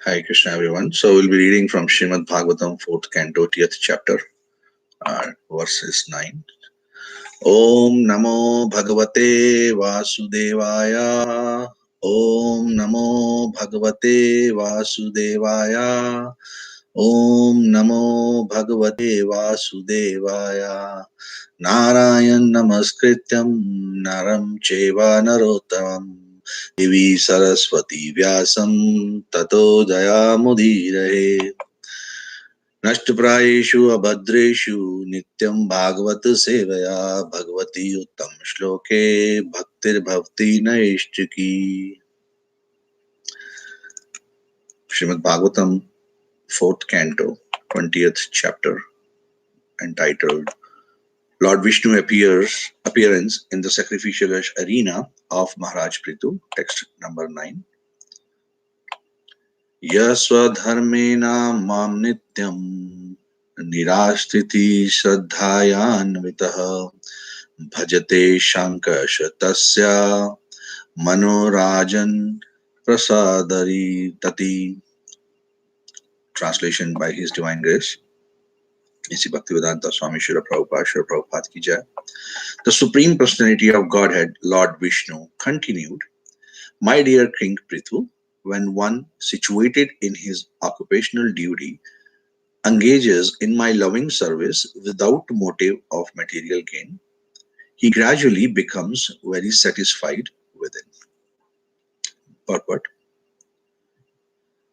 Hi Krishna everyone. So we'll be reading from Srimad Bhagavatam 4th Canto 10th chapter, verses 9. Om Namo Bhagavate Vasudevaya. Om Namo Bhagavate Vasudevaya. Om Namo Bhagavate Vasudevaya. Narayan Namaskrityam Naram Cheva Narottam Divi Saraswati Vyasam Tato Jayamudhirahe नष्टप्रायेषु अभद्रेषु नित्यं भागवत सेवया भगवती उत्तम श्लोके भक्तिर्भवति नैष्टिकी. Srimad Bhagavatam, 4th Canto, 20th chapter, entitled Lord Vishnu appearance in the sacrificial arena of Maharaj Prithu, text number 9. यस्वधर्मेण मां नित्यं निरास्थिति श्रद्धायान्वितः भजते शङ्कशतस्य मनोराजन् प्रसादरी तति. Translation by His Divine Grace Isi Bhaktivedanta Swami Srila Prabhupada ki jai. The Supreme Personality of Godhead, Lord Vishnu, continued, My dear King Prithu, when one situated in his occupational duty engages in my loving service without motive of material gain, he gradually becomes very satisfied within. Purport.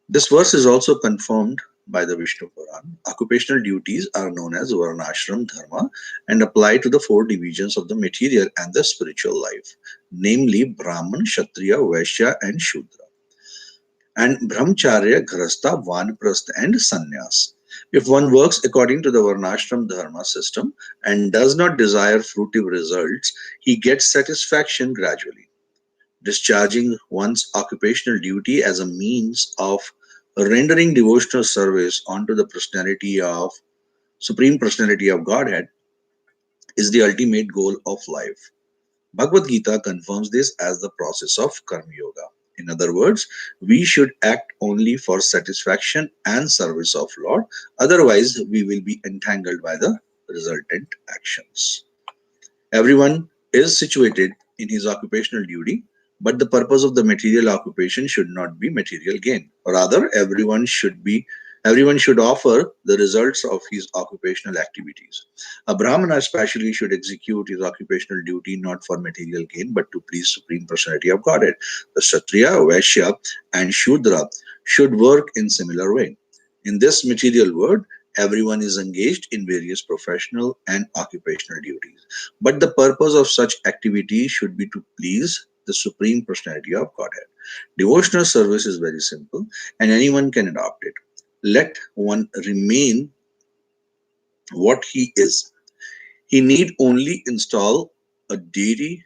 This verse is also confirmed by the Vishnu Puran. Occupational duties are known as Varnashram Dharma and apply to the four divisions of the material and the spiritual life, namely Brahman, Kshatriya, Vaishya and Shudra, and Brahmacharya, Grahastha, Vanaprastha and Sannyas. If one works according to the Varnashram Dharma system and does not desire fruitive results, he gets satisfaction gradually. Discharging one's occupational duty as a means of rendering devotional service unto the Supreme Personality of Godhead is the ultimate goal of life. Bhagavad Gita confirms this as the process of Karma Yoga. In other words, we should act only for satisfaction and service of Lord, otherwise we will be entangled by the resultant actions. Everyone is situated in his occupational duty, but the purpose of the material occupation should not be material gain. Rather, everyone should offer the results of his occupational activities. A Brahmana especially should execute his occupational duty not for material gain but to please Supreme Personality of Godhead. The Kshatriya, Vaishya and Shudra should work in similar way. In this material world, everyone is engaged in various professional and occupational duties. But the purpose of such activity should be to please the Supreme Personality of Godhead. Devotional service is very simple and anyone can adopt it. Let one remain what he is. He need only install the deity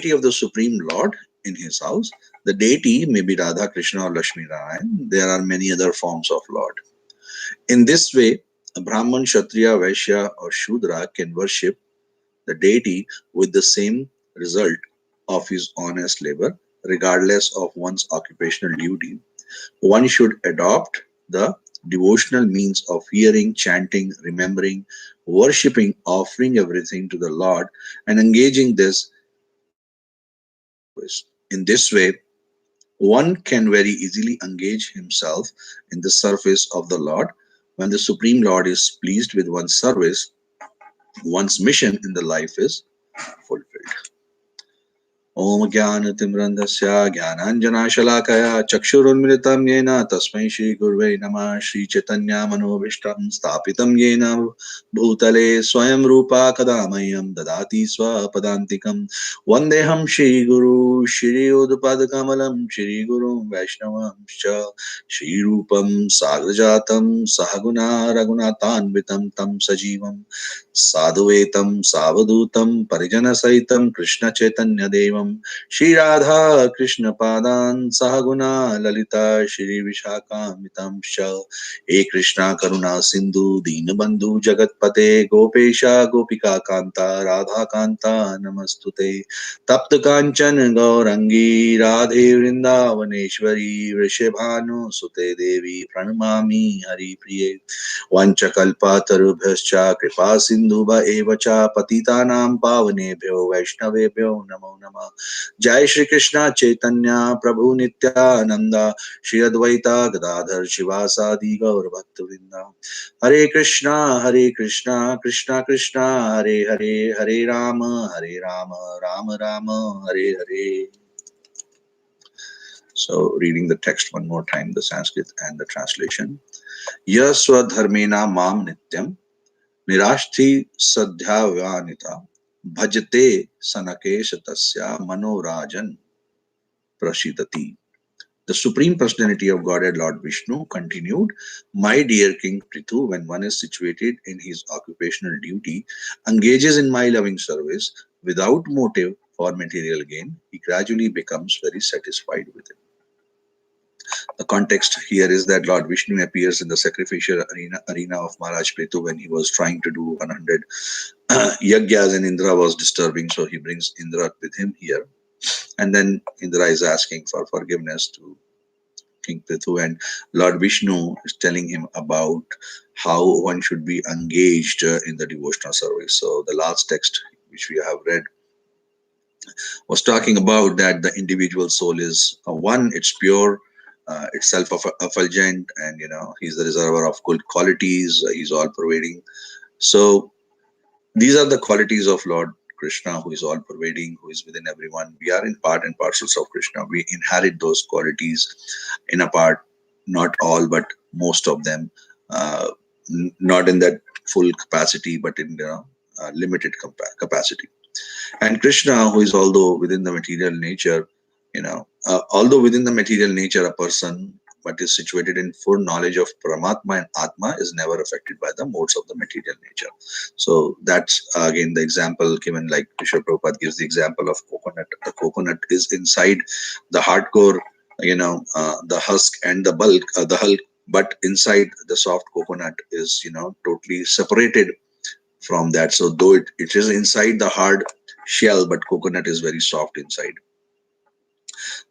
of the Supreme Lord in his house. The deity may be Radha, Krishna or Lakshmi Narayan. There are many other forms of Lord. In this way, a Brahman, Kshatriya, Vaishya or Shudra can worship the deity with the same result of his honest labor, regardless of one's occupational duty. One should adopt the devotional means of hearing, chanting, remembering, worshipping, offering everything to the Lord, and engaging this service. In this way, one can very easily engage himself in the service of the Lord. When the Supreme Lord is pleased with one's service, one's mission in the life is fulfilled. Om Jnana-Timrandasya Jnananjana-Shalakaya Chakshurunmilitam Yena Tasmai Shri Gurve Namah Shri Chaitanya Manobhishtam Stapitam Yena Bhutale Swayam Rupa Kadamayam Dadati Swapadantikam Vandeham Shri Guru Shri Udpadakamalam Shri Guru Vaishnavamscha Shri Rupam Sagrajatam Sahaguna Raghunathanvitam Tam Sajivam Sadhuetam Savadutam Parijana Saitam Krishna Chaitanya Devam Govindatam Shri Radha Krishna Padan Sahaguna Lalita Shri Vishakamitam Sha He Krishna Karuna Sindhu Deenabandhu Jagatpate Gopesha Gopika Kanta Radha Kanta Namastute Tapta Kanchan Gaurangi Radhe Vrindavaneshwari Vrishabhanu Sute Devi Pranamami Hari Priye Vanchakalpatarubhyascha Kripa Sindhuva Evacha Patitanam Pavanebhyo Vaishnavebhyo Namo Namah Jai Shri Krishna Chaitanya Prabhu Nityananda Shri Advaita Gadadhar Shivasadi Gaur Bhaktavinda Hare Krishna Krishna Krishna Hare Hare Hare Rama Rama Rama Hare Hare. So reading the text one more time, the Sanskrit and the translation. Yasva dharmena mam nityam nirashthi sadhyavanita bhajate sanakesha tasya manorajan prashidati. The Supreme Personality of Godhead Lord Vishnu continued, my dear King Prithu, when one is situated in his occupational duty, engages in my loving service without motive for material gain, he gradually becomes very satisfied with it. The context here is that Lord Vishnu appears in the sacrificial arena of Maharaj Prithu when he was trying to do 100 yagyas and Indra was disturbing, so he brings Indra with him here. And then Indra is asking for forgiveness to King Prithu, and Lord Vishnu is telling him about how one should be engaged in the devotional service. So the last text which we have read was talking about that the individual soul is one, it's pure, it's self-effulgent, and he's the reservoir of good qualities, he's all pervading. So these are the qualities of Lord Krishna, who is all pervading, who is within everyone. We are in part and parcels of Krishna. We inherit those qualities in a part, not all, but most of them, not in that full capacity, but in limited capacity. And Krishna, who is although within the material nature, although within the material nature, a person but is situated in full knowledge of Paramatma and Atma is never affected by the modes of the material nature. So that's again the example given, like Krishna Prabhupada gives the example of coconut. The coconut is inside the hardcore, the husk and the hulk, but inside the soft coconut is, totally separated from that. So though it is inside the hard shell, but coconut is very soft inside.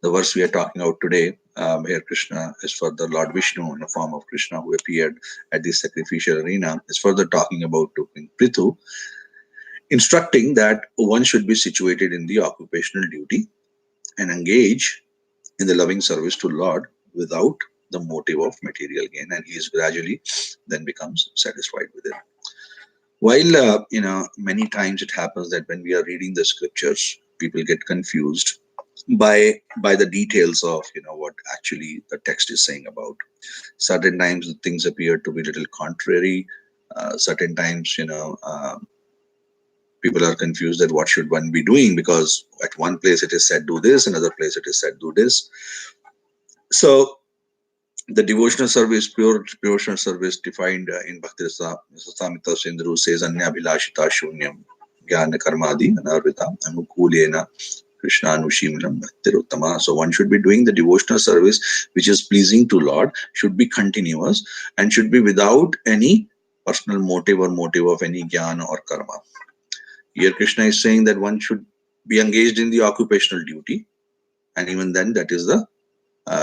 The verse we are talking about today, here Krishna is for the Lord Vishnu in the form of Krishna who appeared at the sacrificial arena, is further talking about to King Prithu, instructing that one should be situated in the occupational duty and engage in the loving service to Lord without the motive of material gain, and he is gradually then becomes satisfied with it. While many times it happens that when we are reading the scriptures, people get confused by the details of what actually the text is saying about. Certain times things appear to be a little contrary. Certain times people are confused that what should one be doing, because at one place it is said do this, another place it is said do this. So the devotional service, pure devotional service defined in Bhakti Samhita Sindhu says Anya Bhilashita Shunyam Jnana Karmadi Anarvita Anukulena Krishna Anushimilam Bhaktiruttama. So one should be doing the devotional service which is pleasing to Lord, should be continuous, and should be without any personal motive or motive of any jnana or karma. Here Krishna is saying that one should be engaged in the occupational duty, and even then that is the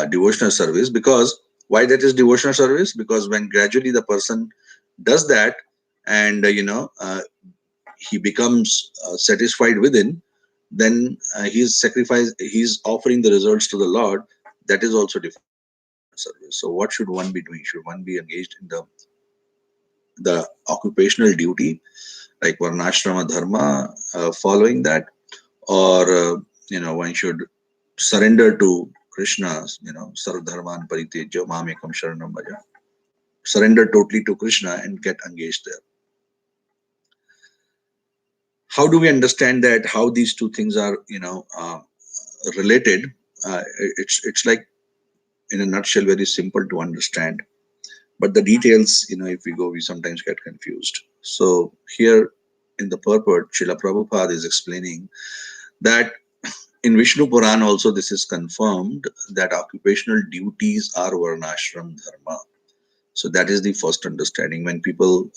devotional service. Because why that is devotional service? Because when gradually the person does that, and he becomes satisfied within, then he's offering the results to the Lord. That is also devotional service. So what should one be doing? Should one be engaged in the occupational duty like varnashrama dharma, following that, or one should surrender to Krishna's, sarvadharman paritejya mamekam sharanam bhaja, surrender totally to Krishna and get engaged there. How do we understand that? How these two things are, related? It's like, in a nutshell, very simple to understand. But the details, if we go, we sometimes get confused. So here in the purport, Srila Prabhupada is explaining that In Vishnu Puran also this is confirmed that occupational duties are varnashram dharma. So that is the first understanding. When people,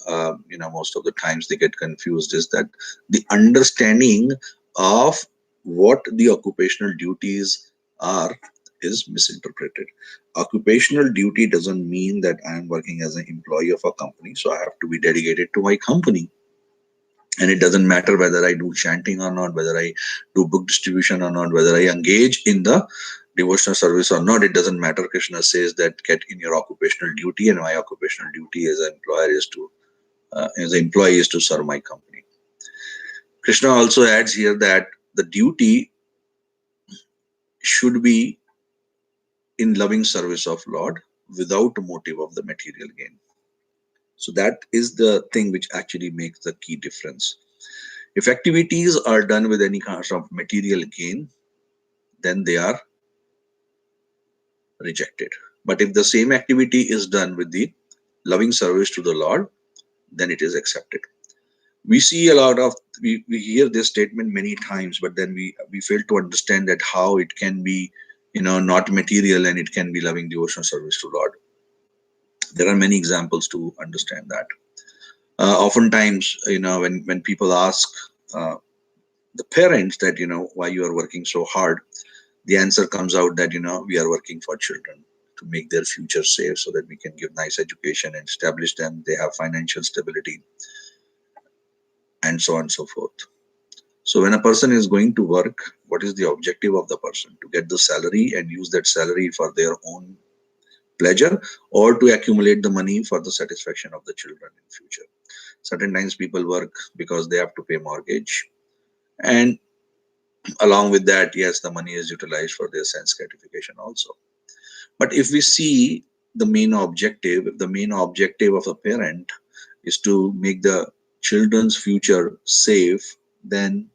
most of the times they get confused, is that the understanding of what the occupational duties are is misinterpreted. Occupational duty doesn't mean that I am working as an employee of a company, so I have to be dedicated to my company. And it doesn't matter whether I do chanting or not, whether I do book distribution or not, whether I engage in the devotional service or not. It doesn't matter. Krishna says that get in your occupational duty, and my occupational duty as an employer is to, as an employee, is to serve my company. Krishna also adds here that the duty should be in loving service of Lord without motive of the material gain. So that is the thing which actually makes the key difference. If activities are done with any kind of material gain, then they are rejected. But if the same activity is done with the loving service to the Lord, then it is accepted. We see a lot of, we hear this statement many times, but then we fail to understand that how it can be, not material and it can be loving devotional service to Lord. There are many examples to understand that. Oftentimes, when people ask the parents that, why you are working so hard, the answer comes out that, we are working for children to make their future safe so that we can give nice education and establish them, they have financial stability, and so on and so forth. So when a person is going to work, what is the objective of the person? To get the salary and use that salary for their own pleasure, or to accumulate the money for the satisfaction of the children in future. Certain times people work because they have to pay mortgage, and along with that, yes, the money is utilized for their sense gratification also. But if we see if the main objective of a parent is to make the children's future safe, then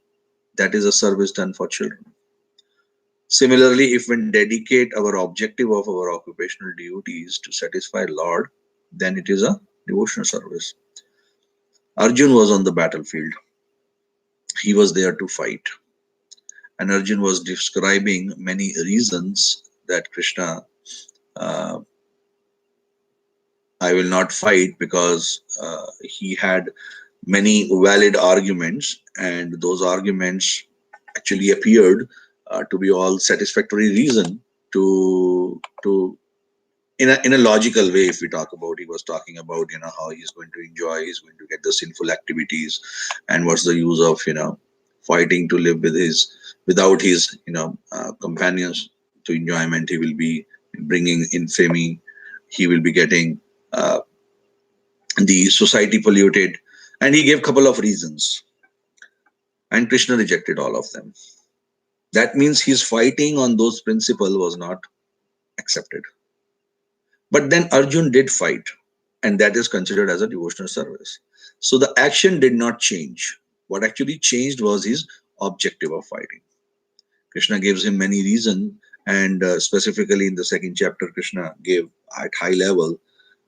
that is a service done for children. Similarly, if we dedicate our objective of our occupational duties to satisfy Lord, then it is a devotional service. Arjun was on the battlefield. He was there to fight. And Arjun was describing many reasons that Krishna, uh, I will not fight, because he had many valid arguments, and those arguments actually appeared to be all satisfactory reason to in a logical way. If we talk about, he was talking about, how he's going to enjoy, he's going to get the sinful activities, and what's the use of, fighting to live without his, companions to enjoyment. He will be bringing infamy, he will be getting uh, the society polluted, and he gave couple of reasons, and Krishna rejected all of them. That means his fighting on those principles was not accepted. But then Arjun did fight, and that is considered as a devotional service. So the action did not change. What actually changed was his objective of fighting. Krishna gives him many reasons, and specifically in the second chapter, Krishna gave at high level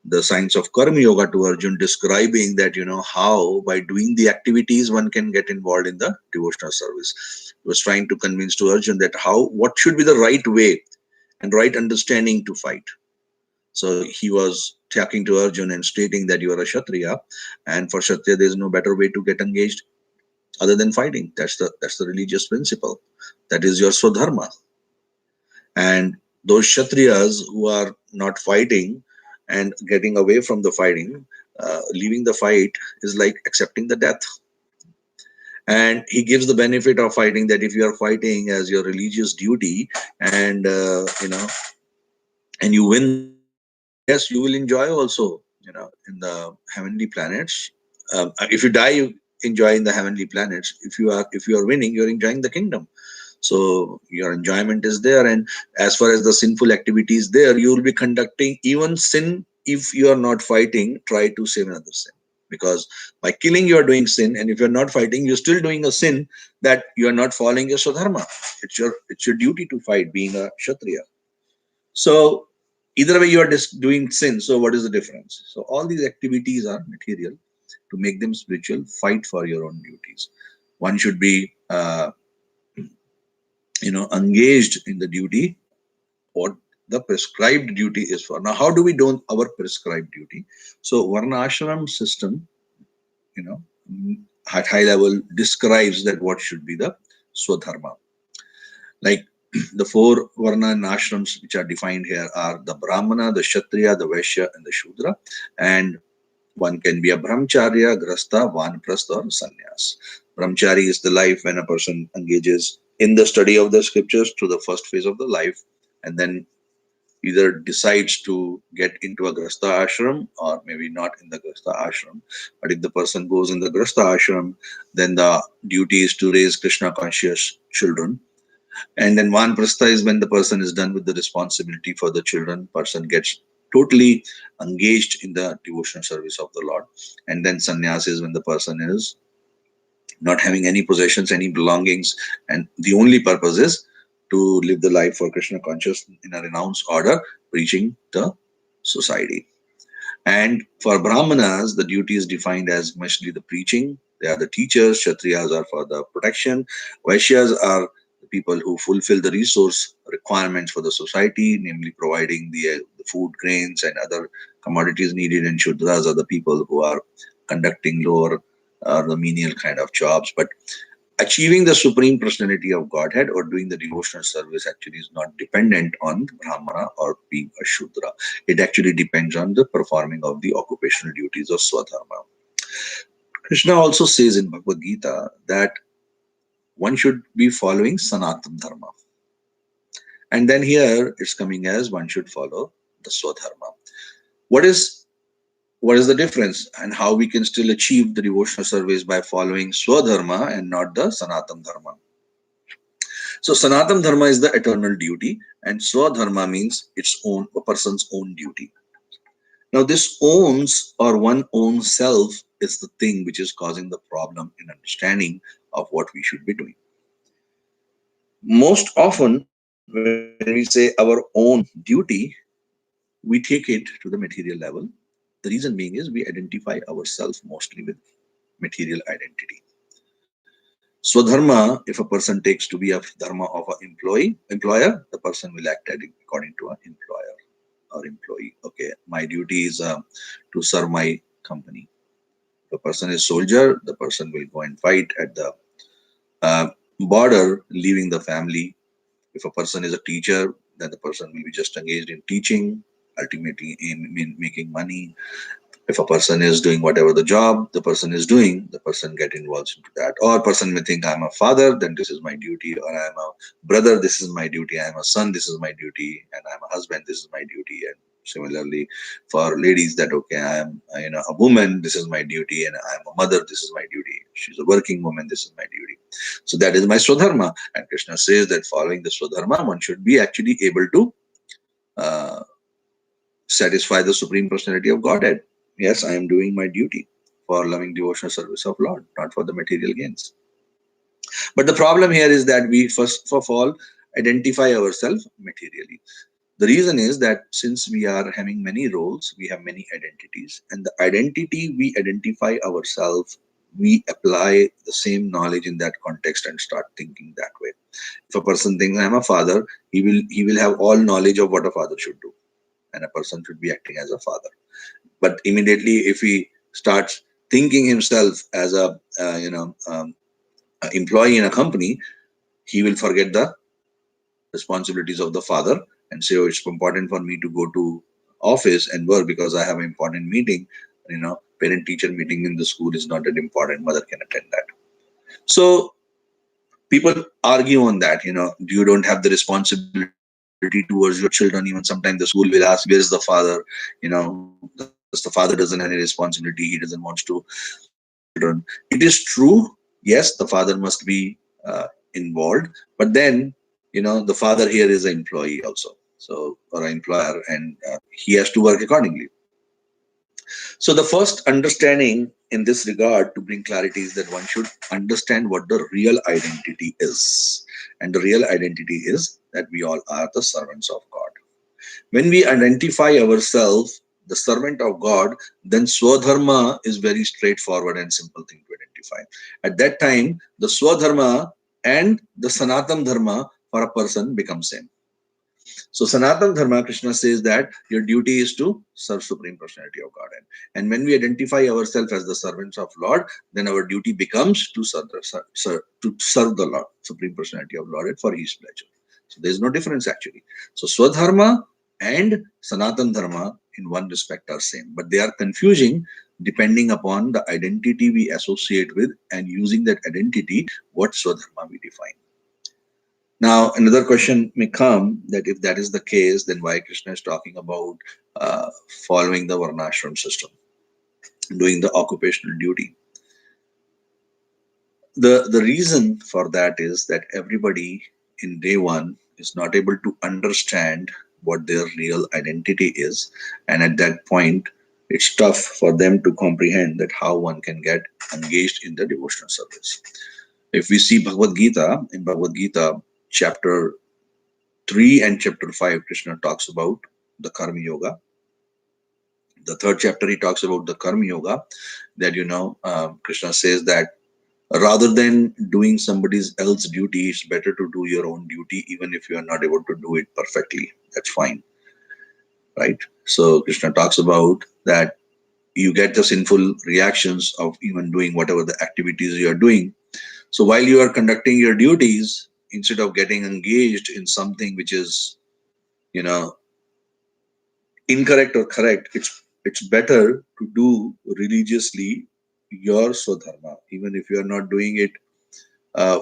the science of karma yoga to Arjun, describing that, how by doing the activities one can get involved in the devotional service. He was trying to convince to Arjun that what should be the right way and right understanding to fight. So he was talking to Arjun and stating that you are a Kshatriya, and for Kshatriya there is no better way to get engaged other than fighting. That's the religious principle. That is your Swadharma. And those Kshatriyas who are not fighting and getting away from the fighting, leaving the fight, is like accepting the death. And he gives the benefit of fighting, that if you are fighting as your religious duty, and and you win the fight, yes, you will enjoy also, in the heavenly planets. If you die, you enjoy in the heavenly planets. If you are winning, you're enjoying the kingdom. So your enjoyment is there. And as far as the sinful activities there, you will be conducting even sin. If you are not fighting, try to save another sin, because by killing you are doing sin, and if you're not fighting, you're still doing a sin, that you are not following your Swadharma. It's your duty to fight, being a Kshatriya. So either way you are just doing sin. So what is the difference? So all these activities are material. To make them spiritual, fight for your own duties. One should be engaged in the duty, what the prescribed duty is for. Now, how do we do our prescribed duty? So, Varna Ashram system, you know, at high level describes that what should be the Swadharma. Like the four Varna and ashrams which are defined here are the Brahmana, the Kshatriya, the Vaishya, and the Shudra. And one can be a brahmacharya, grasta, vanprastha, or sannyas. Brahmachari is the life when a person engages in the study of the scriptures through the first phase of the life, and then either decides to get into a grasta ashram or maybe not in the grasta ashram. But if the person goes in the grasta ashram, then the duty is to raise Krishna conscious children. And then vanprastha is when the person is done with the responsibility for the children, person gets totally engaged in the devotional service of the Lord. And then sannyas is when the person is not having any possessions, any belongings, and the only purpose is to live the life for Krishna conscious in a renounced order, preaching the society. And for Brahmanas, the duty is defined as mostly the preaching. They are the teachers. Kshatriyas are for the protection. Vaishyas are the people who fulfill the resource requirements for the society, namely providing the food, grains, and other commodities needed. And Shudras are the people who are conducting lower or the menial kind of jobs. But achieving the supreme personality of Godhead or doing the devotional service actually is not dependent on Brahmana or being a Shudra. It actually depends on the performing of the occupational duties of Swadharma. Krishna also says in Bhagavad Gita that one should be following Sanatana Dharma. And then here it's coming as one should follow the Swadharma. What is the difference and how we can still achieve the devotional service by following Swadharma and not the Sanatana Dharma? So Sanatana Dharma is the eternal duty, and Swadharma means its own, a person's own duty. Now, this owns or one own self is the thing which is causing the problem in understanding of what we should be doing. Most often, when we say our own duty, we take it to the material level. The reason being is we identify ourselves mostly with material identity. Swadharma, if a person takes to be a dharma of an employer, the person will act according to an employer or employee. Okay, my duty is to serve my company. If a person is soldier, the person will go and fight at the uh, border, leaving the family. If a person is a teacher, then the person will be just engaged in teaching, ultimately in making money. If a person is doing whatever the job the person is doing, the person get involved into that. Or person may think I'm a father, then this is my duty, or I'm a brother, this is my duty, I'm a son, this is my duty, and I'm a husband, this is my duty. And similarly for ladies, that okay, I am a woman, this is my duty, and I'm a mother, this is my duty. She's a working woman, this is my duty. So that is my Swadharma. And Krishna says that following the Swadharma, one should be actually able to uh, satisfy the Supreme Personality of Godhead. Yes, I am doing my duty for loving devotional service of Lord, not for the material gains. But the problem here is that we first of all identify ourselves materially. The reason is that since we are having many roles, we have many identities, and the identity we identify ourselves, we apply the same knowledge in that context and start thinking that way. If a person thinks I'm a father, he will have all knowledge of what a father should do, and a person should be acting as a father. But immediately, if he starts thinking himself as a employee in a company, he will forget the responsibilities of the father and say, "Oh, it's important for me to go to office and work because I have an important meeting." Parent-teacher meeting in the school is not that important. Mother can attend that. So people argue on that. You don't have the responsibility towards your children. Even sometimes the school will ask, "Where is the father?" The father doesn't have any responsibility. He doesn't want to look after the children. It is true. Yes, the father must be involved, but then the father here is an employee also, so or an employer, and he has to work accordingly. So the first understanding in this regard to bring clarity is that one should understand what the real identity is. And the real identity is that we all are the servants of God. When we identify ourselves the servant of God, then Swadharma is very straightforward and simple thing to identify. At that time, the Swadharma and the Sanatana Dharma for a person becomes same. So Sanatana Dharma, Krishna says that your duty is to serve Supreme Personality of Godhead. And when we identify ourselves as the servants of Lord, then our duty becomes to to serve the Lord, Supreme Personality of Lord, for His pleasure. So there is no difference actually. So Swadharma and Sanatana Dharma in one respect are same, but they are confusing depending upon the identity we associate with, and using that identity, what Swadharma we define. Now, another question may come that if that is the case, then why Krishna is talking about uh, following the Varnashram system, doing the occupational duty. The reason for that is that everybody in day one is not able to understand what their real identity is, and at that point, it's tough for them to comprehend that how one can get engaged in the devotional service. If we see Bhagavad Gita, in Bhagavad Gita, chapter 3 and chapter 5, Krishna talks about the Karma Yoga. The third chapter, he talks about the Karma Yoga, that, Krishna says that rather than doing somebody else's duty, it's better to do your own duty, even if you are not able to do it perfectly. That's fine, right? So Krishna talks about that you get the sinful reactions of even doing whatever the activities you are doing. So while you are conducting your duties, instead of getting engaged in something which is, you know, incorrect or correct, it's better to do religiously your Swadharma, even if you are not doing it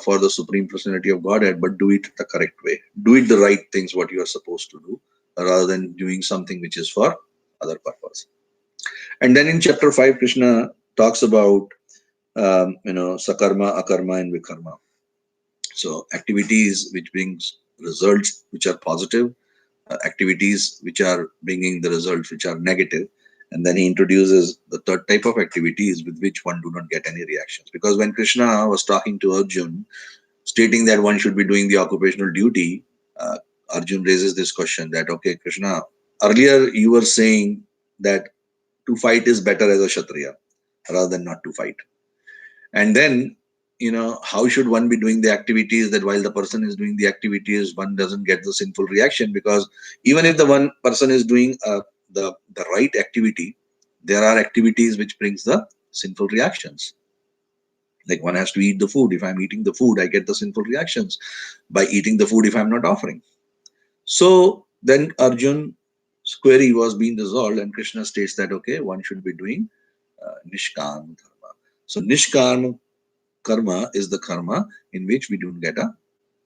for the Supreme Personality of Godhead, but do it the correct way. Do it the right things, what you are supposed to do, rather than doing something which is for other purpose. And then in chapter 5, Krishna talks about, Sakarma, Akarma, and Vikarma. So activities which brings results which are positive, activities which are bringing the results which are negative, and then he introduces the third type of activities with which one do not get any reactions. Because when Krishna was talking to Arjun, stating that one should be doing the occupational duty, uh, Arjun raises this question that, okay, Krishna, earlier you were saying that to fight is better as a Kshatriya rather than not to fight. And then, how should one be doing the activities that while the person is doing the activities, one doesn't get the sinful reaction? Because even if the one person is doing the right activity, there are activities which brings the sinful reactions. Like one has to eat the food. If I'm eating the food, I get the sinful reactions by eating the food if I'm not offering. So then Arjun's query was being resolved, and Krishna states that, okay, one should be doing Nishkam Dharma. So Nishkam karma is the karma in which we don't get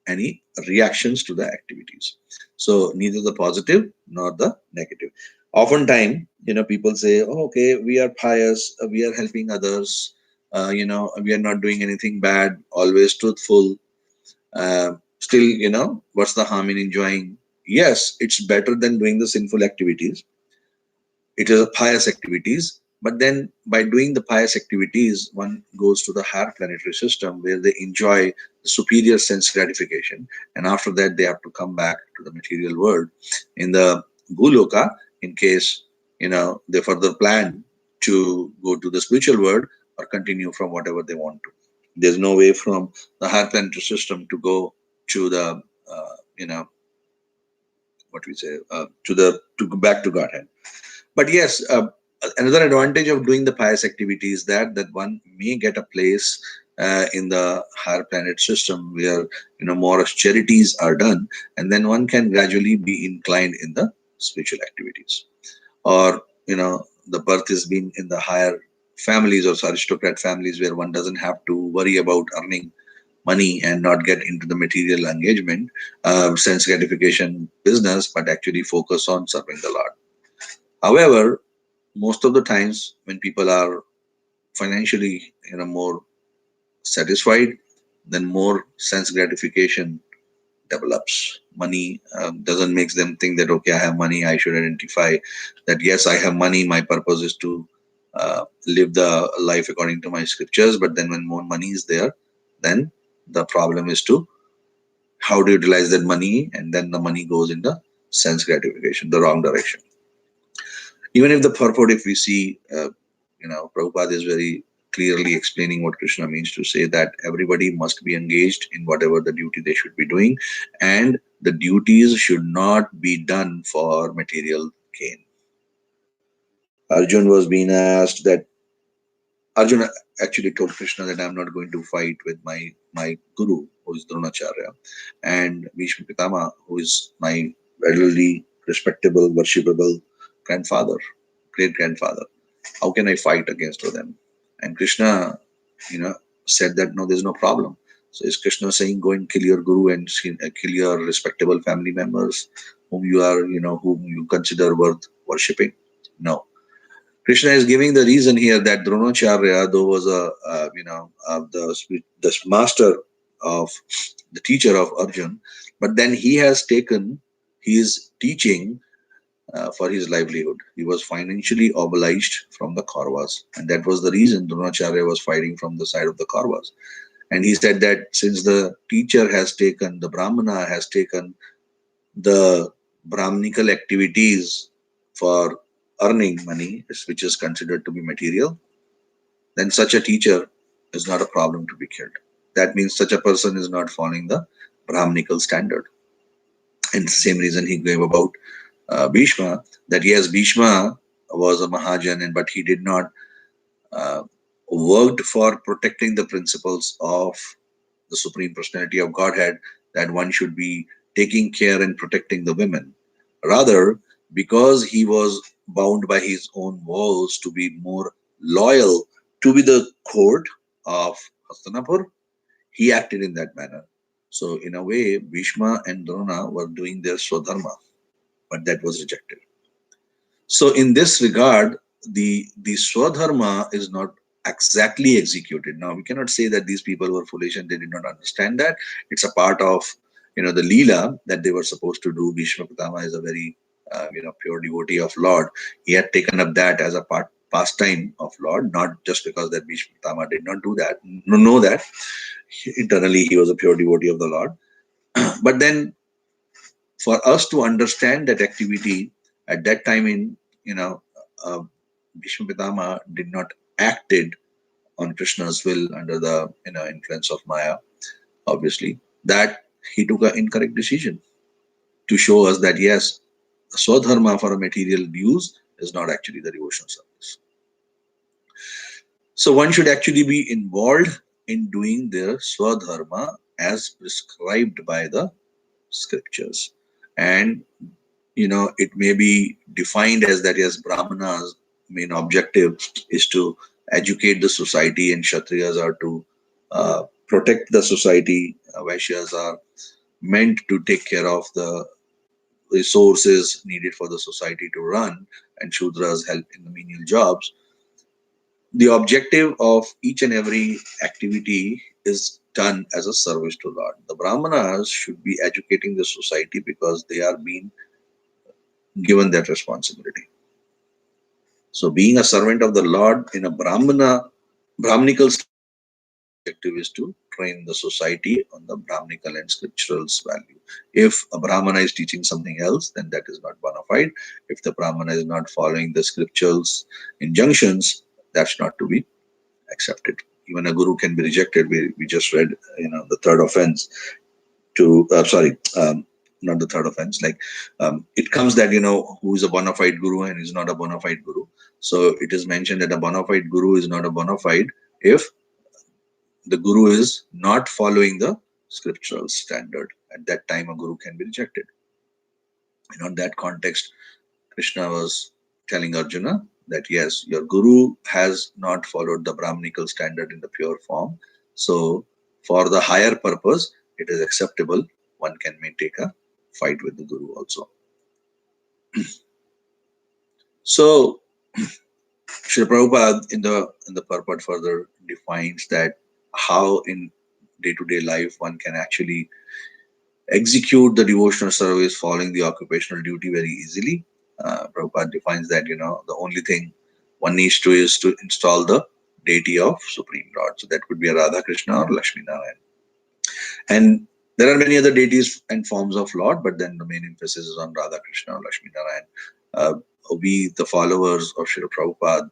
any reactions to the activities. So neither the positive nor the negative. Oftentimes, people say, oh, okay, we are pious, we are helping others, we are not doing anything bad, always truthful. Still, what's the harm in enjoying? Yes, it's better than doing the sinful activities. It is a pious activities, but then by doing the pious activities, one goes to the higher planetary system where they enjoy the superior sense gratification, and after that they have to come back to the material world in the Guloka in case they further plan to go to the spiritual world or continue from whatever they want to. There's no way from the higher planetary system to go to the what we say to go back to Godhead. But yes, another advantage of doing the pious activity is that one may get a place in the higher planet system where more charities are done, and then one can gradually be inclined in the spiritual activities. Or the birth has been in the higher families or aristocrat families where one doesn't have to worry about earning money and not get into the material engagement, sense gratification business, but actually focus on serving the Lord. However, most of the times when people are financially more satisfied, then more sense gratification develops. Money doesn't make them think that, okay, I have money, I should identify that yes, I have money, my purpose is to live the life according to my scriptures. But then when more money is there, then the problem is to how to utilize that money, and then the money goes in the sense gratification, the wrong direction. Even if the purport, if we see, Prabhupada is very clearly explaining what Krishna means to say that everybody must be engaged in whatever the duty they should be doing, and the duties should not be done for material gain. Arjun was being asked that Arjuna actually told Krishna that I'm not going to fight with my guru, who is Dronacharya, and Bhishma Pitama, who is my elderly, respectable, worshipable grandfather, great grandfather. How can I fight against them? And Krishna, you know, said that no, there's no problem. So is Krishna saying go and kill your guru and kill your respectable family members whom you are, whom you consider worth worshipping? No. Krishna is giving the reason here that Dronacharya, though was the master of the teacher of Arjun, but then he has taken his teaching for his livelihood. He was financially obliged from the Kauravas, and that was the reason Dronacharya was fighting from the side of the Kauravas. And he said that since the teacher has taken, the Brahmana has taken the Brahminical activities for earning money, which is considered to be material, then such a teacher is not a problem to be killed. That means such a person is not following the Brahminical standard. And the same reason he gave about Bhishma, that yes, Bhishma was a Mahajan, but he did not uh, worked for protecting the principles of the Supreme Personality of Godhead, that one should be taking care and protecting the women. Rather, because he was bound by his own vows to be more loyal to be the court of Hastinapur, he acted in that manner. So, in a way, Bhishma and Drona were doing their swadharma, but that was rejected. So, in this regard, the swadharma is not exactly executed. Now, we cannot say that these people were foolish and they did not understand that. It's a part of the leela that they were supposed to do. Bhishma Pitama is a very pure devotee of Lord. He had taken up that as a pastime of Lord, not just because that Bhishma Pitama did not do that. Know that internally he was a pure devotee of the Lord. But then for us to understand that activity at that time in uh, Bhishma Pitama did not acted on Krishna's will under the influence of Maya, obviously, that he took an incorrect decision to show us that yes, swadharma for a material use is not actually the devotional service. So one should actually be involved in doing their swadharma as prescribed by the scriptures. And it may be defined as that yes, Brahmana's main objective is to educate the society, and Kshatriyas are to protect the society. Vaishyas are meant to take care of the resources needed for the society to run, and Shudras help in the menial jobs. The objective of each and every activity is done as a service to Lord. The Brahmanas should be educating the society because they are being given that responsibility. So, being a servant of the Lord in a Brahminical standard, the objective is to train the society on the Brahminical and scriptural's value. If a Brahmana is teaching something else, then that is not bona fide. If the Brahmana is not following the scriptural's injunctions, that's not to be accepted. Even a guru can be rejected. We just read, the third offense to not the third offense, like it comes that who is a bona fide guru and is not a bona fide guru. So it is mentioned that a bona fide guru is not a bona fide if the guru is not following the scriptural standard. At that time a guru can be rejected. In that context, Krishna was telling Arjuna that yes, your guru has not followed the Brahminical standard in the pure form. So for the higher purpose, it is acceptable. One may take a fight with the guru also. So Srila Prabhupada in the purport further defines that how in day-to-day life one can actually execute the devotional service following the occupational duty very easily. Prabhupada defines that the only thing one needs to is to install the deity of Supreme Lord. So that could be a Radha Krishna or Lakshmi Narayan. And there are many other deities and forms of Lord, but then the main emphasis is on Radha Krishna or Lakshmi Narayan. We, the followers of Srila Prabhupada,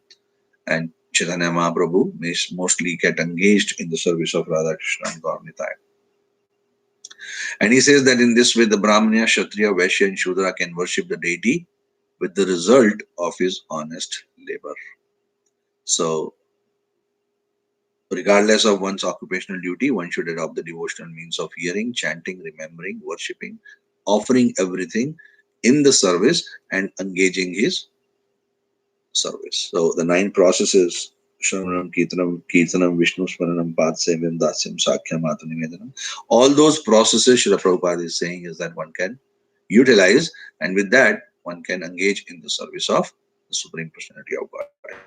and Chaitanya Mahaprabhu may mostly get engaged in the service of Radha Krishna and Gaur Nitai. And he says that in this way the Brahmana, Kshatriya, Vaishya and Shudra can worship the deity with the result of his honest labor. So, regardless of one's occupational duty, one should adopt the devotional means of hearing, chanting, remembering, worshipping, offering everything in the service and engaging his service. So the nine processes: Shravanam, Kirtanam, Vishnu Smaranam, Padsevim, Dasyam, Sakhyam, Atmanivedanam. All those processes Srila Prabhupada is saying is that one can utilize, and with that one can engage in the service of the Supreme Personality of Godhead.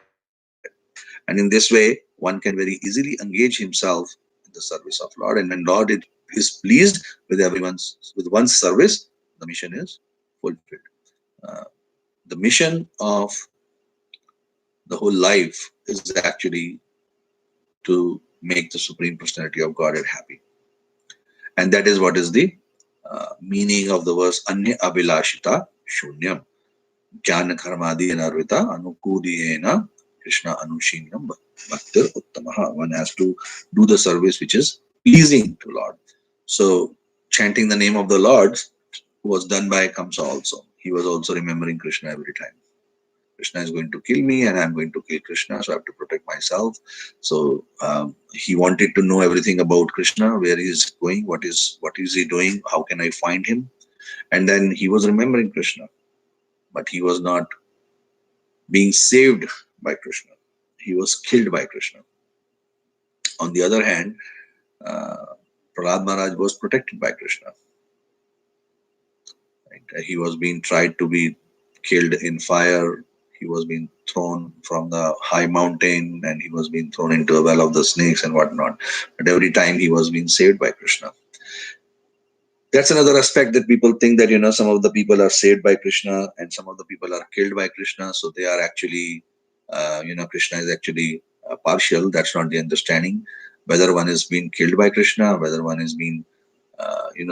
And in this way, one can very easily engage himself in the service of Lord. And when Lord is pleased with one's service, the mission is fulfilled. Uh, the mission of the whole life is actually to make the Supreme Personality of Godhead happy. And that is what is the meaning of the verse Anya Abhilashita Shunyam Jnana Karmadi Anarvita Anukudiyena Krishna Anushinyam Bhaktir Uttamaha. One has to do the service which is pleasing to Lord. So chanting the name of the Lord was done by Kamsa also. He was also remembering Krishna every time. Krishna is going to kill me and I'm going to kill Krishna, so I have to protect myself. So he wanted to know everything about Krishna, where he is going, what is he doing, how can I find him. And then he was remembering Krishna, but he was not being saved by Krishna. He was killed by Krishna. On the other hand, uh, Prahlad Maharaj was protected by Krishna. Right? He was being tried to be killed in fire. He was being thrown from the high mountain and he was being thrown into a well of the snakes and whatnot. But every time he was being saved by Krishna. That's another aspect that people think that, some of the people are saved by Krishna and some of the people are killed by Krishna. So they are actually, Krishna is actually partial. That's not the understanding. Whether one is being killed by Krishna, whether one is being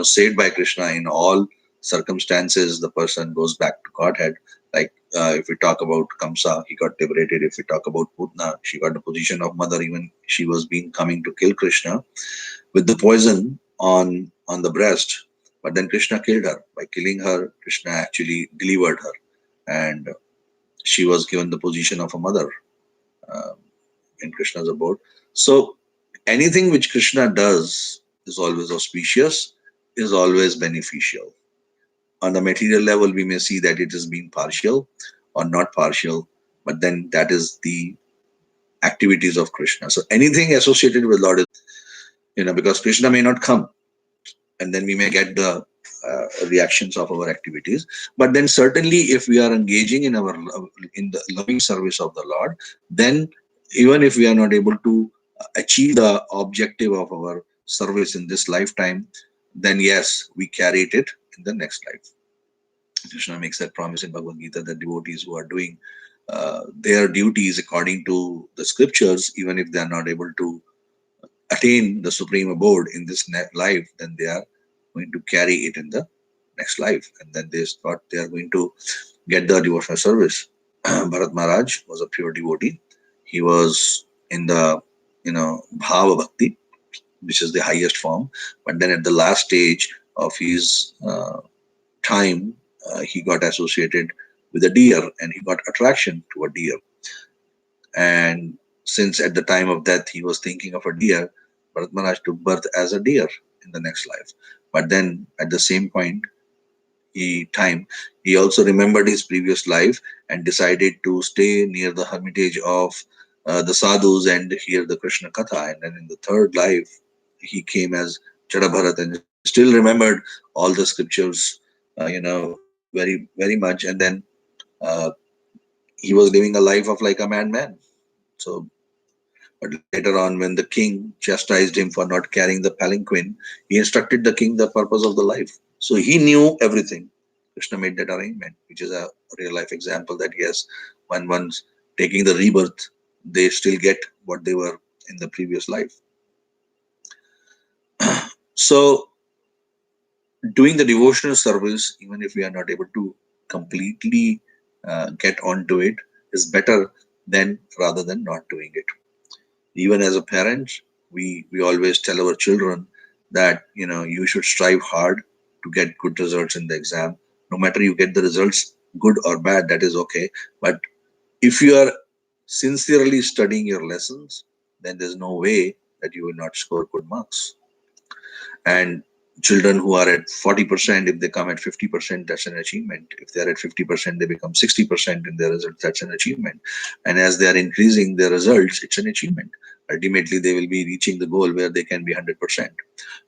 saved by Krishna, in all circumstances, the person goes back to Godhead. Like if we talk about Kamsa, he got liberated. If we talk about Putna, she got the position of mother. Even she was being coming to kill Krishna with the poison on the breast. But then Krishna killed her. By killing her, Krishna actually delivered her, and she was given the position of a mother uh, in Krishna's abode. So anything which Krishna does is always auspicious, is always beneficial. On the material level, we may see that it is being partial or not partial, but then that is the activities of Krishna. So anything associated with Lord is, because Krishna may not come, and then we may get the reactions of our activities. But then certainly, if we are engaging in the loving service of the Lord, then even if we are not able to achieve the objective of our service in this lifetime, then yes, we carry it in the next life. Krishna makes that promise in Bhagavad Gita that devotees who are doing their duties according to the scriptures, even if they are not able to attain the supreme abode in this life, then they are going to carry it in the next life, and then they thought they are going to get the devotional service. Bharat Maharaj was a pure devotee. He was in the bhava bhakti, which is the highest form. But then at the last stage of his time, he got associated with a deer, and he got attraction to a deer. And since at the time of death he was thinking of a deer, Bharat Maharaj took birth as a deer in the next life. But then at the same point, he also remembered his previous life and decided to stay near the hermitage of the sadhus and hear the Krishna Katha. And then in the third life, he came as Jadabharat and still remembered all the scriptures, very, very much. And then uh, he was living a life of like a madman. So, but later on, when the king chastised him for not carrying the palanquin, he instructed the king the purpose of the life. So he knew everything. Krishna made that arrangement, which is a real life example that yes, when one's taking the rebirth, they still get what they were in the previous life. So doing the devotional service, even if we are not able to completely get onto it, is better then rather than not doing it. Even as a parent, we always tell our children that you should strive hard to get good results in the exam. No matter you get the results good or bad, that is okay. But if you are sincerely studying your lessons, then there's no way that you will not score good marks. And children who are at 40%, if they come at 50%, that's an achievement. If they're at 50%, they become 60% in their results, that's an achievement. And as they are increasing their results, it's an achievement. Ultimately, they will be reaching the goal where they can be 100%.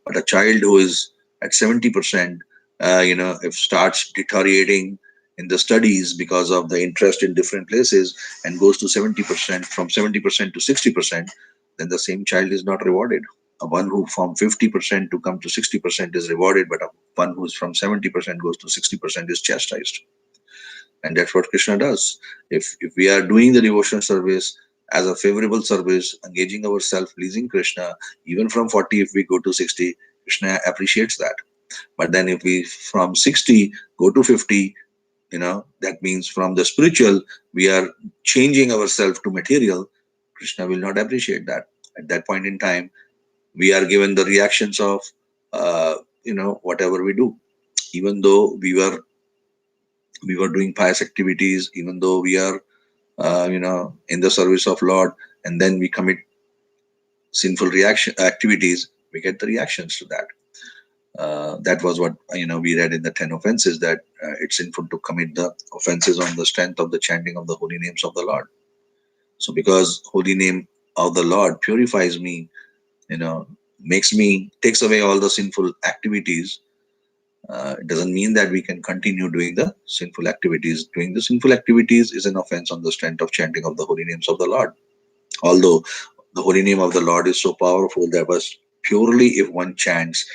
But a child who is at 70%, if starts deteriorating in the studies because of the interest in different places and goes to 70%, from 70% to 60%, then the same child is not rewarded. A one who from 50% to come to 60% is rewarded, but a one who's from 70% goes to 60% is chastised. And that's what Krishna does. If we are doing the devotional service as a favorable service, engaging ourselves, pleasing Krishna, even from 40, if we go to 60, Krishna appreciates that. But then if we from 60 go to 50, that means from the spiritual, we are changing ourselves to material, Krishna will not appreciate that. At that point in time, we are given the reactions of, whatever we do. Even though we were doing pious activities, even though we are, in the service of Lord, and then we commit sinful reaction activities, we get the reactions to that. That was what we read in the 10 offenses, that it's sinful to commit the offenses on the strength of the chanting of the holy names of the Lord. So because holy name of the Lord purifies me, makes me, takes away all the sinful activities, it doesn't mean that we can continue doing the sinful activities. Doing the sinful activities is an offense on the strength of chanting of the holy names of the Lord. Although the holy name of the Lord is so powerful that was purely if one chants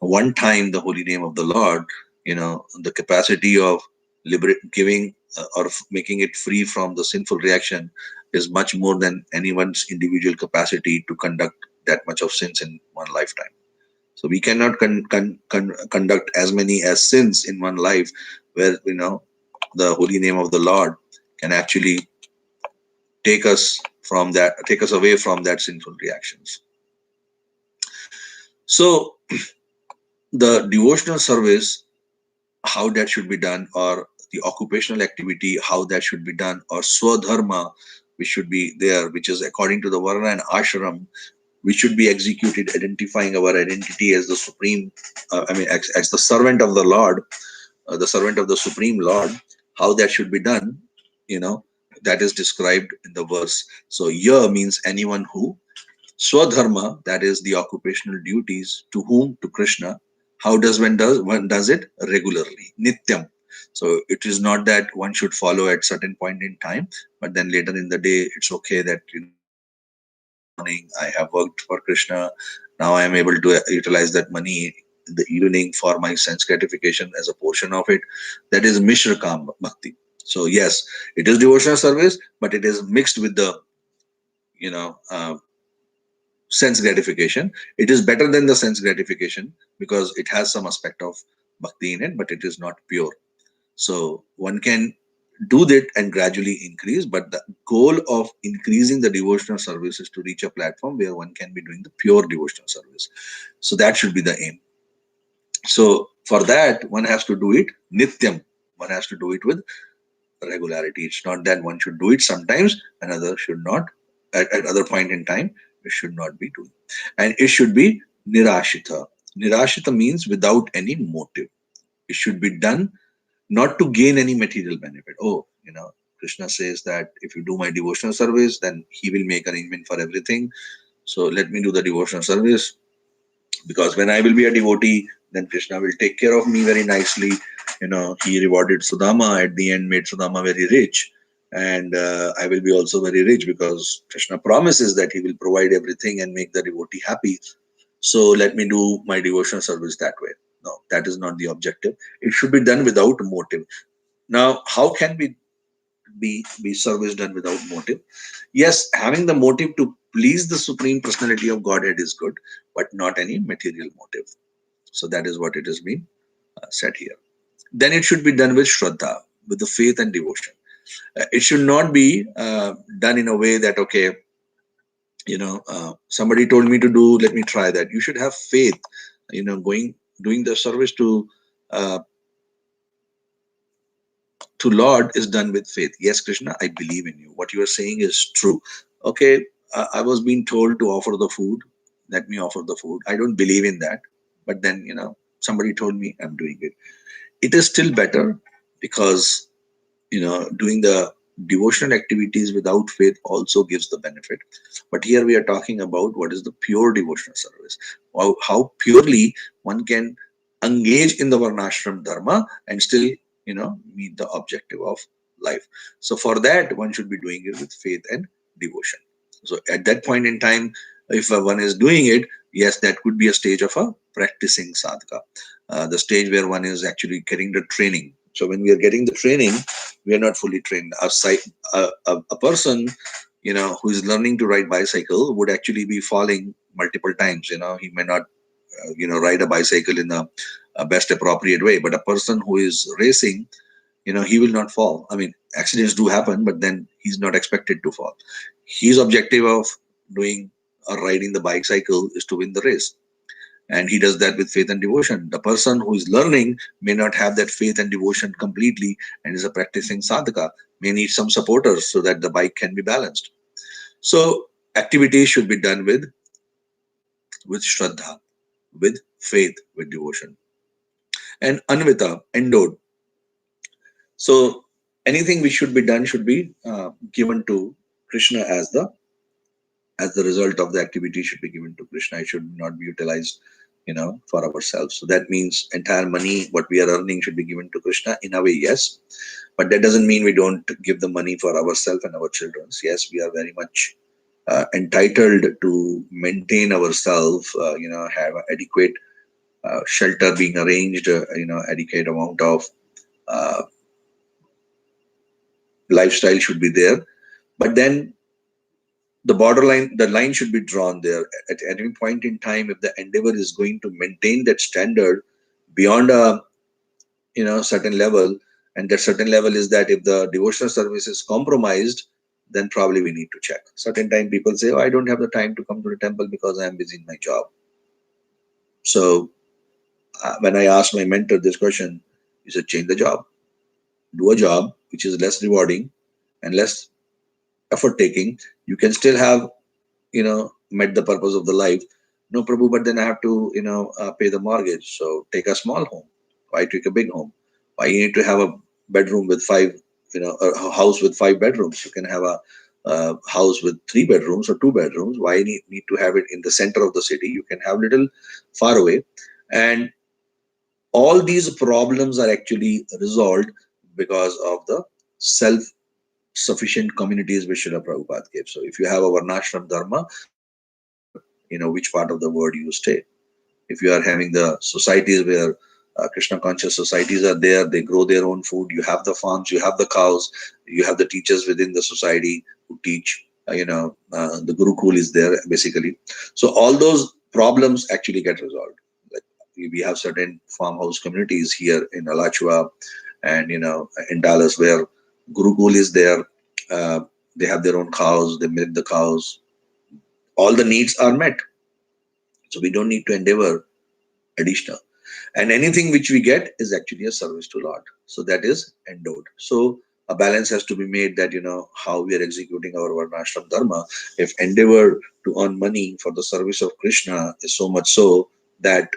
one time the holy name of the Lord, the capacity of giving or making it free from the sinful reaction is much more than anyone's individual capacity to conduct that much of sins in one lifetime. So we cannot conduct as many as sins in one life, where the holy name of the Lord can actually take us away from that sinful reactions. So the devotional service, how that should be done, or the occupational activity, how that should be done, or swadharma, which should be there, which is according to the varna and ashram, which should be executed, identifying our identity as the supreme, as the servant of the Lord, the servant of the supreme Lord, how that should be done, you know, that is described in the verse. So, ya means anyone who, Swadharma, that is the occupational duties, to whom? To Krishna. How does one does it? Regularly, nityam. So it is not that one should follow at certain point in time, but then later in the day, it's okay that in the morning I have worked for Krishna. Now I am able to utilize that money in the evening for my sense gratification as a portion of it. That is Mishra Kam Bhakti. So yes, it is devotional service, but it is mixed with the you know uh, sense gratification. It is better than the sense gratification because it has some aspect of bhakti in it, but it is not pure. So one can do that and gradually increase, but the goal of increasing the devotional service is to reach a platform where one can be doing the pure devotional service. So that should be the aim. So for that, one has to do it nityam. One has to do it with regularity. It's not that one should do it sometimes, another should not. At other point in time, it should not be doing. And it should be nirashita. Nirashita means without any motive. It should be done not to gain any material benefit. Oh, Krishna says that if you do my devotional service, then he will make arrangement for everything. So let me do the devotional service, because when I will be a devotee, then Krishna will take care of me very nicely. He rewarded Sudama at the end, made Sudama very rich, and I will be also very rich because Krishna promises that he will provide everything and make the devotee happy. So let me do my devotional service that way. No, that is not the objective. It should be done without motive. Now, how can be service done without motive? Yes, having the motive to please the Supreme Personality of Godhead is good, but not any material motive. So that is what it has been said here. Then it should be done with Shraddha, with the faith and devotion. It should not be done in a way that, okay, somebody told me to do, let me try that. You should have faith. Doing the service uh, to Lord is done with faith. Yes, Krishna, I believe in you. What you are saying is true. Okay, I was being told to offer the food. Let me offer the food. I don't believe in that. But then, somebody told me, I'm doing it. It is still better, because doing the devotional activities without faith also gives the benefit. But here we are talking about what is the pure devotional service, how purely one can engage in the varnashram dharma and still meet the objective of life. So for that, one should be doing it with faith and devotion. So at that point in time, if one is doing it, yes, that could be a stage of a practicing sadhaka, the stage where one is actually getting the training. So when we are getting the training, we are not fully trained. A person, who is learning to ride bicycle would actually be falling multiple times. He may not, ride a bicycle in a best appropriate way. But a person who is racing, he will not fall. I mean, accidents do happen, but then he's not expected to fall. His objective of doing or riding the bicycle is to win the race, and he does that with faith and devotion. The person who is learning may not have that faith and devotion completely and is a practicing sadhaka, may need some supporters so that the bike can be balanced. So activities should be done with shraddha, with faith, with devotion. And anvita, endowed. So anything which should be done should be given to Krishna as the result of the activity should be given to Krishna. It should not be utilized, for ourselves. So that means entire money, what we are earning, should be given to Krishna in a way, yes. But that doesn't mean we don't give the money for ourselves and our children. Yes, we are very much entitled to maintain ourselves, have adequate shelter being arranged, adequate amount of uh, lifestyle should be there. But then the line should be drawn there. At any point in time, if the endeavor is going to maintain that standard beyond a certain level, and that certain level is that if the devotional service is compromised, then probably we need to check. Certain time people say, oh, I don't have the time to come to the temple because I am busy in my job. So when I asked my mentor this question, he said, change the job, do a job which is less rewarding and less effort taking. You can still have met the purpose of the life. No, Prabhu, but then I have to pay the mortgage. So take a small home. Why take a big home? Why you need to have a bedroom with five, a house with 5 bedrooms? You can have a house with 3 bedrooms or 2 bedrooms. Why need to have it in the center of the city? You can have little far away. And all these problems are actually resolved because of the self sufficient communities which Srila Prabhupada gave. So if you have a varnashram dharma, no matter which part of the world you stay, if you are having the societies where Krishna conscious societies are there, they grow their own food, you have the farms, you have the cows, you have the teachers within the society who teach, the Gurukul is there basically. So all those problems actually get resolved. Like we have certain farmhouse communities here in Alachua and in Dallas where Gurukul is there. Uh, they have their own cows, they milk the cows. All the needs are met. So we don't need to endeavor additional. And anything which we get is actually a service to Lord. So that is endowed. So a balance has to be made that, how we are executing our Varnashram Dharma. If endeavor to earn money for the service of Krishna is so much so that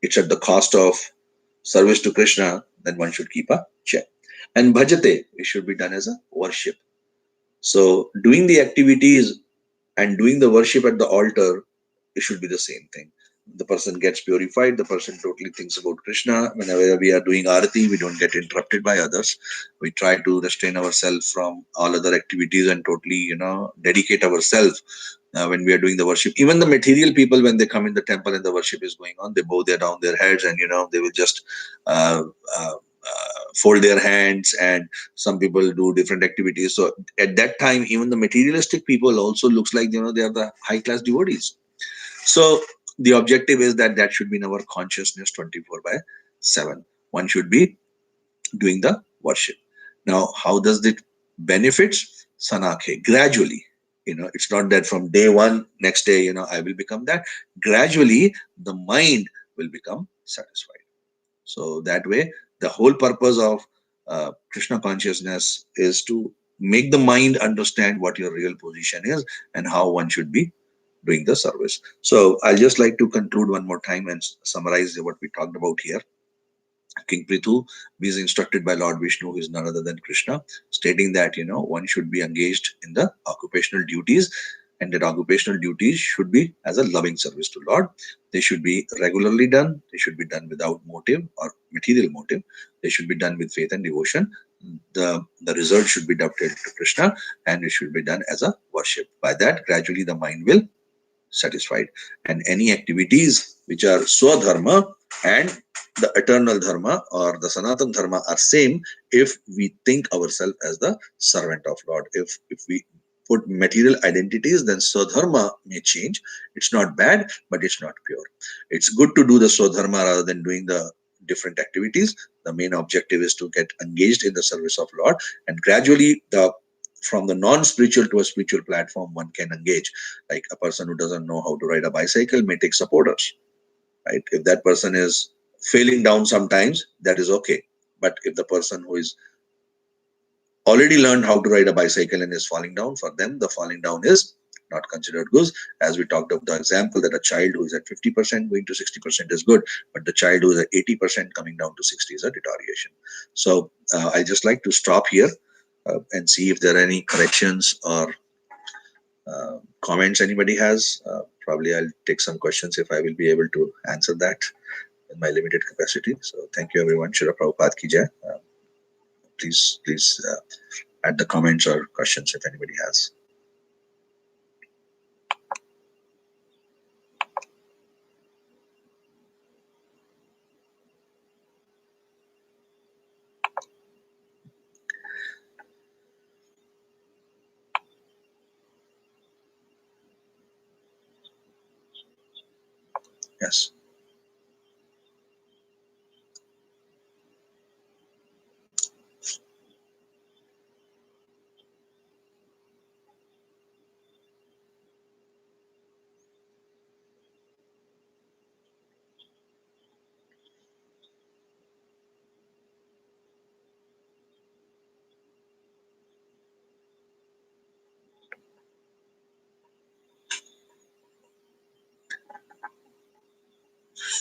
it's at the cost of service to Krishna, then one should keep a check. And bhajate, it should be done as a worship. So doing the activities and doing the worship at the altar, it should be the same thing. The person gets purified, the person totally thinks about Krishna. Whenever we are doing arati, we don't get interrupted by others. We try to restrain ourselves from all other activities and totally, dedicate ourselves when we are doing the worship. Even the material people, when they come in the temple and the worship is going on, they bow down their heads and, they will just uh, fold their hands, and some people do different activities. So at that time, even the materialistic people also looks like, they are the high class devotees. So the objective is that should be in our consciousness 24/7. One should be doing the worship. Now, how does it benefits sanakhe, gradually. It's not that from day one, next day, I will become that. Gradually, the mind will become satisfied. So that way, the whole purpose of Krishna consciousness is to make the mind understand what your real position is and how one should be doing the service. So I'll just like to conclude one more time and summarize what we talked about here. King Prithu is instructed by Lord Vishnu, who is none other than Krishna, stating that one should be engaged in the occupational duties, and that occupational duties should be as a loving service to Lord. They should be regularly done. They should be done without motive or material motive. They should be done with faith and devotion. The result should be devoted to Krishna, and it should be done as a worship. By that, gradually the mind will satisfied, and any activities which are swadharma and the eternal dharma or the sanatan dharma are same if we think ourselves as the servant of Lord. If we put material identities, then swadharma may change. It's not bad, but it's not pure. It's good to do the swadharma rather than doing the different activities. The main objective is to get engaged in the service of Lord, and gradually from the non-spiritual to a spiritual platform, one can engage. Like a person who doesn't know how to ride a bicycle may take supporters, right? If that person is failing down sometimes, that is okay. But if the person who is already learned how to ride a bicycle and is falling down, for them the falling down is not considered good. As we talked of the example that a child who is at 50% going to 60% is good, but the child who is at 80% coming down to 60 is a deterioration. So I just like to stop here and see if there are any corrections or comments anybody has. Probably I'll take some questions if I will be able to answer that in my limited capacity. So thank you everyone. Srila Prabhupada ki jai. Please add the comments or questions if anybody has. Yes.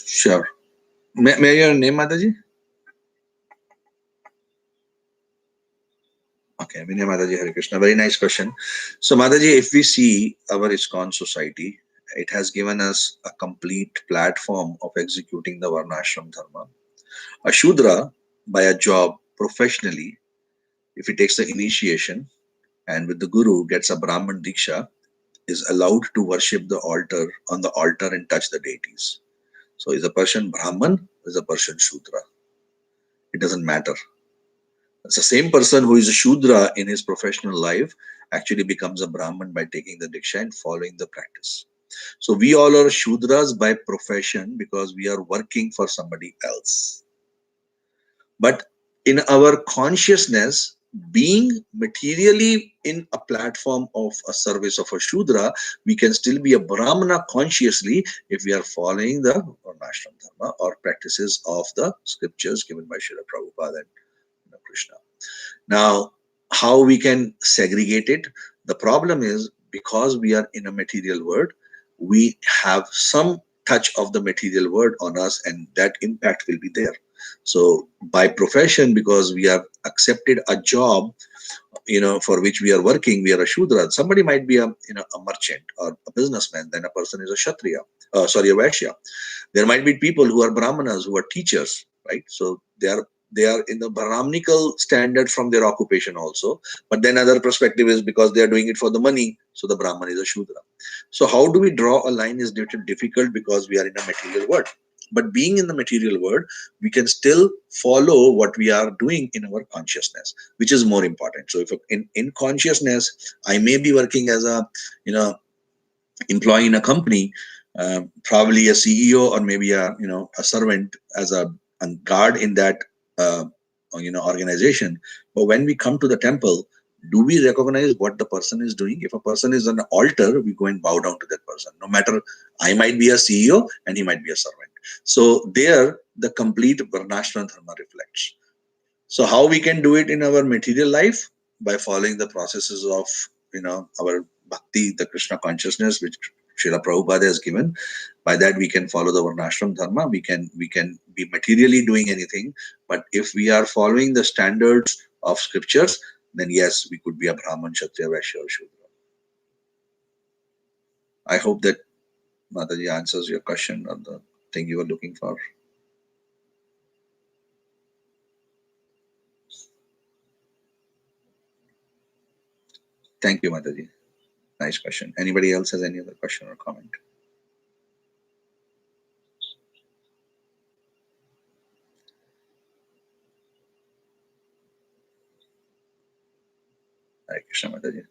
Sure. May your name, Mataji? Okay, Vinay Mataji, Hare Krishna. Very nice question. So, Mataji, if we see our ISKCON society, it has given us a complete platform of executing the Varnashram Dharma. A Shudra, by a job professionally, if he takes the initiation and with the Guru gets a Brahman Diksha, is allowed to worship the altar on the altar and touch the deities. So, is a person Brahman, is a person Shudra. It doesn't matter. It's the same person who is a Shudra in his professional life actually becomes a Brahman by taking the Diksha and following the practice. So we all are Shudras by profession because we are working for somebody else. But in our consciousness, being materially in a platform of a service of a Shudra, we can still be a Brahmana consciously if we are following the Varnashram Dharma or practices of the scriptures given by Srila Prabhupada and Krishna. Now, how we can segregate it? The problem is because we are in a material world, we have some touch of the material world on us, and that impact will be there. So, by profession, because we have accepted a job, for which we are working, we are a Shudra. Somebody might be a merchant or a businessman, then a person is a Kshatriya, a Vaishya. There might be people who are Brahmanas, who are teachers, right? So they are in the Brahmanical standard from their occupation also. But then other perspective is because they are doing it for the money, so the Brahman is a Shudra. So how do we draw a line is difficult because we are in a material world. But being in the material world, we can still follow what we are doing in our consciousness, which is more important. So if in consciousness, I may be working as a employee in a company, probably a CEO or maybe a servant as a guard in that organization. But when we come to the temple, Do we recognize what the person is doing? If a person is on an altar, we go and bow down to that person. No matter, I might be a CEO and he might be a servant. So there, the complete Varnashram Dharma reflects. So how we can do it in our material life? By following the processes of, our bhakti, the Krishna consciousness, which Srila Prabhupada has given. By that we can follow the Varnashram Dharma. We can be materially doing anything, but if we are following the standards of scriptures, then yes, we could be a Brahman, Kshatriya, Vaishya, or Shudra. I hope that Mataji answers your question or the thing you were looking for. Thank you, Mataji. Nice question. Anybody else has any other question or comment? Hare Krishna, Mataji.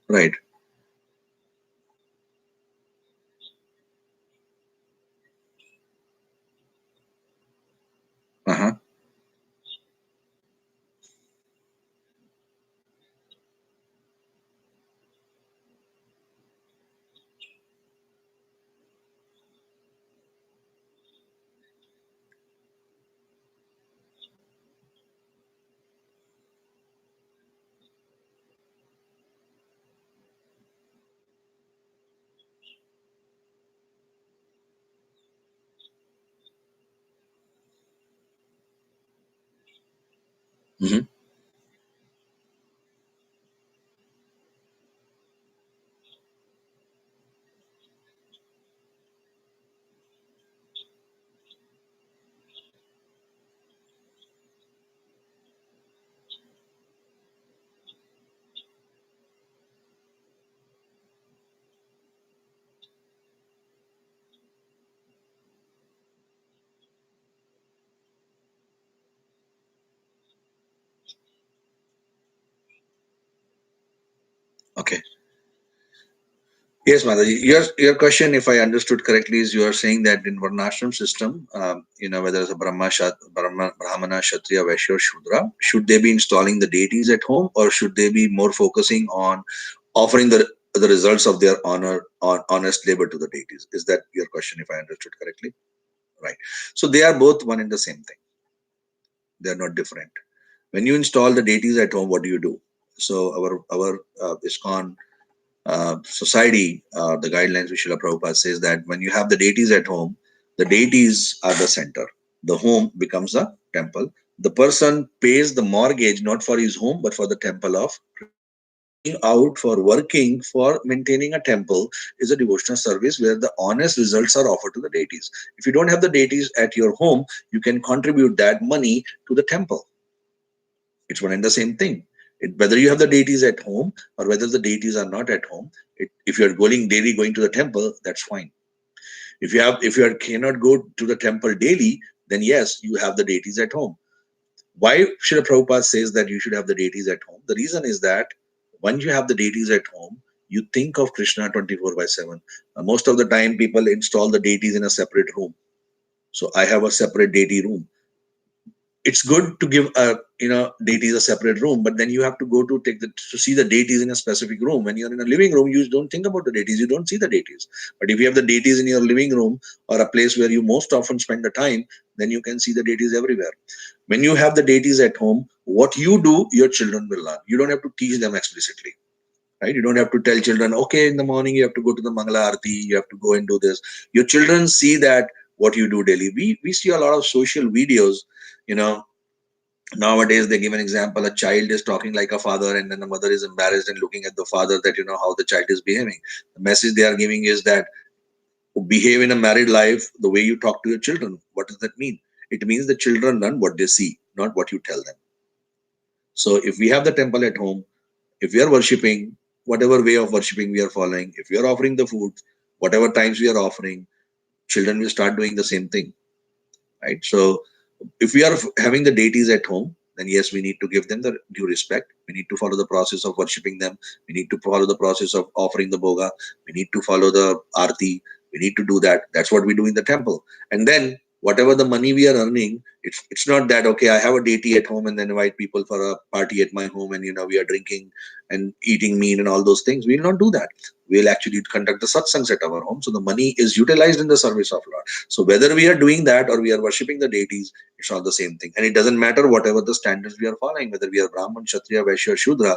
Right. Uh-huh. Mm-hmm. Okay. Yes, Mataji. Your question, if I understood correctly, is you are saying that in Varnashram system, whether it's a Brahmana, Kshatriya, Vaishya, or Shudra, should they be installing the deities at home, or should they be more focusing on offering the results of their honest labor to the deities? Is that your question, if I understood correctly? Right. So they are both one and the same thing. They are not different. When you install the deities at home, what do you do? So our ISKCON society, the guidelines which Srila Prabhupada says that when you have the deities at home, the deities are the center. The home becomes a temple. The person pays the mortgage not for his home but for the temple of out for working for maintaining a temple is a devotional service where the honest results are offered to the deities. If you don't have the deities at your home, you can contribute that money to the temple. It's one and the same thing. Whether you have the deities at home or whether the deities are not at home, if you're going to the temple, that's fine. If you cannot go to the temple daily, then yes, you have the deities at home. Why Srila Prabhupada says that you should have the deities at home? The reason is that once you have the deities at home, you think of Krishna 24 by 7. Most of the time, people install the deities in a separate room. So I have a separate deity room. It's good to give deities a separate room, but then you have to go to see the deities in a specific room. When you're in a living room, you don't think about the deities, you don't see the deities. But if you have the deities in your living room or a place where you most often spend the time, then you can see the deities everywhere. When you have the deities at home, what you do, your children will learn. You don't have to teach them explicitly, right? You don't have to tell children, okay, in the morning you have to go to the Mangala Arati, you have to go and do this. Your children see that what you do daily. We see a lot of social videos, you know. Nowadays, they give an example: a child is talking like a father, and then the mother is embarrassed and looking at the father that how the child is behaving. The message they are giving is that behave in a married life the way you talk to your children. What does that mean? It means the children learn what they see, not what you tell them. So if we have the temple at home, if we are worshipping, whatever way of worshipping we are following, if we are offering the food, whatever times we are offering, children will start doing the same thing, right? So if we are having the deities at home, then yes, we need to give them the due respect. We need to follow the process of worshipping them. We need to follow the process of offering the bhoga. We need to follow the arti. We need to do that. That's what we do in the temple. And then whatever the money we are earning, it's not that okay, I have a deity at home and then invite people for a party at my home and we are drinking and eating meat and all those things. We will not do that. We'll actually conduct the satsangs at our home. So the money is utilized in the service of Lord. So whether we are doing that or we are worshipping the deities, it's all the same thing. And it doesn't matter whatever the standards we are following, whether we are Brahman, Kshatriya, Vaishya, Shudra,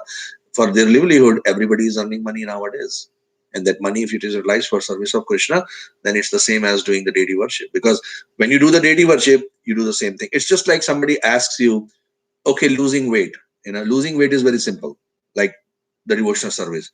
for their livelihood, everybody is earning money nowadays. And that money, if it is utilized for service of Krishna, then it's the same as doing the deity worship. Because when you do the deity worship, you do the same thing. It's just like somebody asks you, okay, losing weight. Losing weight is very simple, like the devotional service.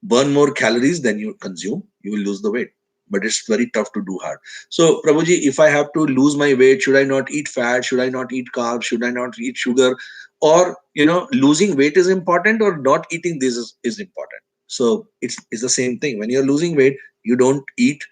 Burn more calories than you consume, you will lose the weight. But it's very tough to do hard. So, Prabhuji, if I have to lose my weight, should I not eat fat? Should I not eat carbs? Should I not eat sugar? Or, losing weight is important or not eating this is important. So it's the same thing. When you're losing weight, you don't eat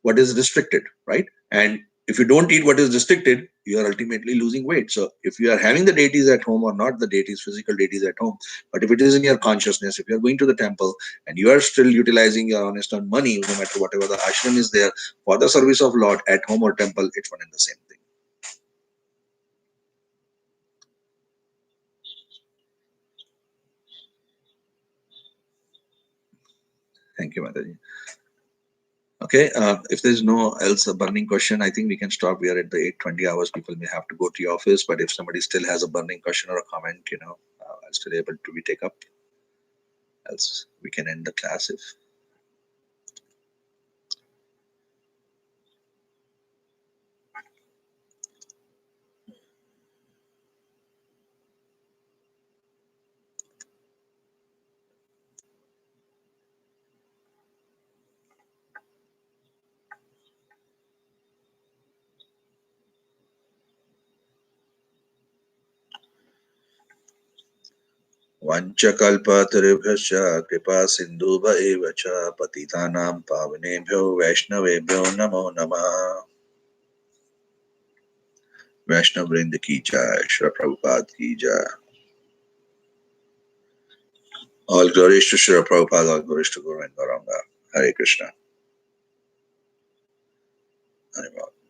what is restricted, right? And if you don't eat what is restricted, you are ultimately losing weight. So if you are having the deities at home or not the deities, physical deities at home, but if it is in your consciousness, if you are going to the temple and you are still utilizing your honest earned money, no matter whatever the ashram is there for the service of Lord at home or temple, it's one and the same thing. Thank you, Mataji. Okay, if there's no else a burning question, I think we can stop. We are at the 8:20 hours. People may have to go to your office, but if somebody still has a burning question or a comment, I'll still able to be take up. Else we can end the class if. Vanchakalpatarubhyascha kripa sindhubha eva cha patitanam pavanebhyo vaishnavebhyo namo namah. Vaishnav Vrinda ki jai, Shri Prabhupada ki jai. All glories to Shri Prabhupada, all glories to Guru and Gauranga. Hare Krishna. Hare Bhava.